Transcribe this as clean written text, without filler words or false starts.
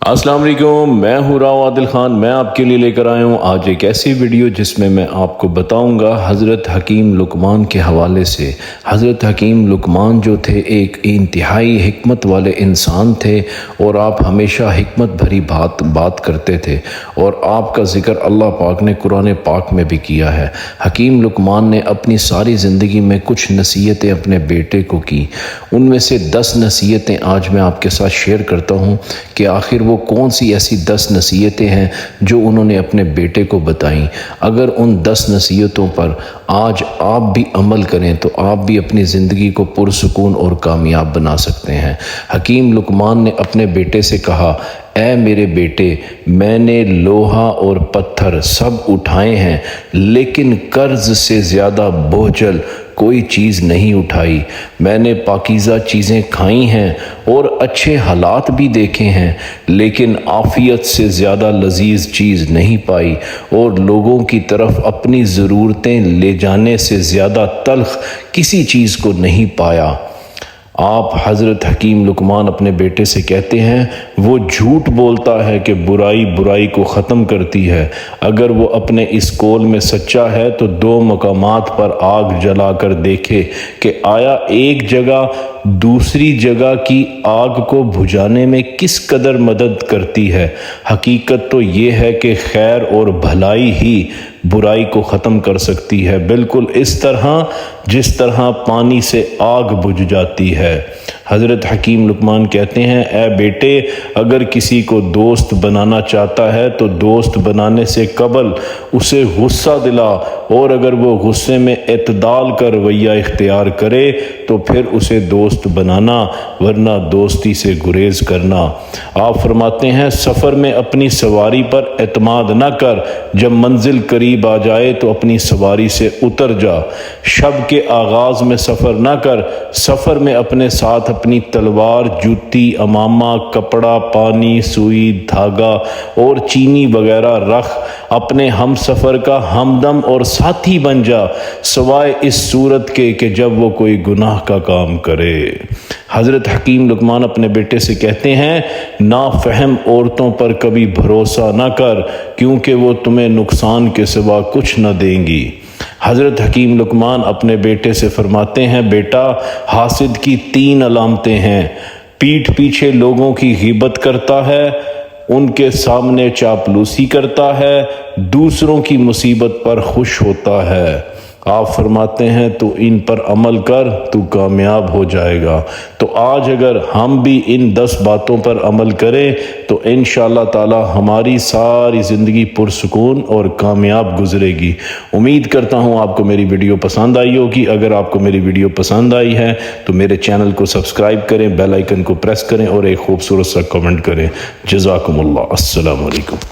السلام علیکم، میں ہوں راؤ عادل خان۔ میں آپ کے لیے لے کر آیا ہوں آج ایک ایسی ویڈیو جس میں میں آپ کو بتاؤں گا حضرت حکیم لقمان کے حوالے سے۔ حضرت حکیم لقمان جو تھے ایک انتہائی حکمت والے انسان تھے، اور آپ ہمیشہ حکمت بھری بات کرتے تھے، اور آپ کا ذکر اللہ پاک نے قرآن پاک میں بھی کیا ہے۔ حکیم لقمان نے اپنی ساری زندگی میں کچھ نصیحتیں اپنے بیٹے کو کی، ان میں سے 10 نصیحتیں آج میں آپ کے ساتھ شیئر کرتا ہوں کہ آخر وہ کون سی ایسی 10 نصیحتیں ہیں جو انہوں نے اپنے بیٹے کو بتائیں۔ اگر ان 10 نصیحتوں پر آج آپ بھی عمل کریں تو آپ بھی اپنی زندگی کو پرسکون اور کامیاب بنا سکتے ہیں۔ حکیم لقمان نے اپنے بیٹے سے کہا، اے میرے بیٹے، میں نے لوہا اور پتھر سب اٹھائے ہیں، لیکن قرض سے زیادہ بوجھل کوئی چیز نہیں اٹھائی۔ میں نے پاکیزہ چیزیں کھائی ہیں اور اچھے حالات بھی دیکھے ہیں، لیکن عافیت سے زیادہ لذیذ چیز نہیں پائی، اور لوگوں کی طرف اپنی ضرورتیں لے جانے سے زیادہ تلخ کسی چیز کو نہیں پایا۔ آپ حضرت حکیم لقمان اپنے بیٹے سے کہتے ہیں، وہ جھوٹ بولتا ہے کہ برائی برائی کو ختم کرتی ہے۔ اگر وہ اپنے اس قول میں سچا ہے تو 2 مقامات پر آگ جلا کر دیکھے کہ آیا ایک جگہ دوسری جگہ کی آگ کو بجھانے میں کس قدر مدد کرتی ہے۔ حقیقت تو یہ ہے کہ خیر اور بھلائی ہی برائی کو ختم کر سکتی ہے، بالکل اس طرح جس طرح پانی سے آگ بجھ جاتی ہے۔ حضرت حکیم لقمان کہتے ہیں، اے بیٹے، اگر کسی کو دوست بنانا چاہتا ہے تو دوست بنانے سے قبل اسے غصہ دلا، اور اگر وہ غصے میں اعتدال کا رویہ اختیار کرے تو پھر اسے دوست بنانا، ورنہ دوستی سے گریز کرنا۔ آپ فرماتے ہیں، سفر میں اپنی سواری پر اعتماد نہ کر، جب منزل قریب آ جائے تو اپنی سواری سے اتر جا۔ شب کے آغاز میں سفر نہ کر، سفر میں اپنے ساتھ اپنی تلوار، جوتی، امامہ، کپڑا، پانی، سوئی، دھاگا اور چینی وغیرہ رکھ، اپنے ہم سفر کا ہمدم اور ساتھی بن جا، سوائے اس صورت کے کہ جب وہ کوئی گناہ کا کام کرے۔ حضرت حکیم لقمان اپنے بیٹے سے کہتے ہیں، نافہم عورتوں پر کبھی بھروسہ نہ کر، کیونکہ وہ تمہیں نقصان کے سوا کچھ نہ دیں گی۔ حضرت حکیم لقمان اپنے بیٹے سے فرماتے ہیں، بیٹا، حاسد کی 3 علامتیں ہیں۔ پیٹھ پیچھے لوگوں کی غیبت کرتا ہے، ان کے سامنے چاپلوسی کرتا ہے، دوسروں کی مصیبت پر خوش ہوتا ہے۔ آپ فرماتے ہیں، تو ان پر عمل کر، تو کامیاب ہو جائے گا۔ تو آج اگر ہم بھی ان 10 باتوں پر عمل کریں تو انشاءاللہ تعالی ہماری ساری زندگی پرسکون اور کامیاب گزرے گی۔ امید کرتا ہوں آپ کو میری ویڈیو پسند آئی ہوگی۔ اگر آپ کو میری ویڈیو پسند آئی ہے تو میرے چینل کو سبسکرائب کریں، بیل آئیکن کو پریس کریں، اور ایک خوبصورت سا کمنٹ کریں۔ جزاکم اللہ۔ السلام علیکم۔